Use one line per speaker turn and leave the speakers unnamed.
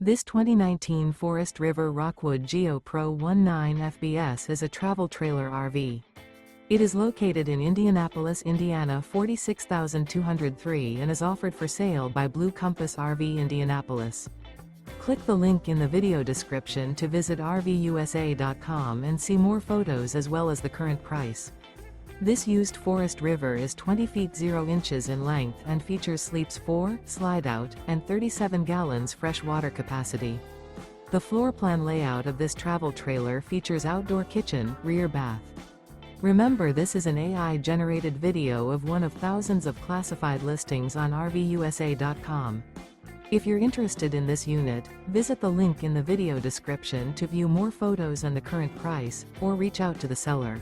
This 2019 Forest River Rockwood Geo Pro 19 FBS is a travel trailer RV. It is located in Indianapolis, Indiana 46203 and is offered for sale by Blue Compass RV Indianapolis. Click the link in the video description to visit RVUSA.com and see more photos as well as the current price. This used Forest River is 20 feet 0 inches in length and features sleeps 4, slide-out, and 37 gallons fresh water capacity. The floor plan layout of this travel trailer features outdoor kitchen, rear bath. Remember, this is an AI-generated video of one of thousands of classified listings on RVUSA.com. If you're interested in this unit, visit the link in the video description to view more photos and the current price, or reach out to the seller.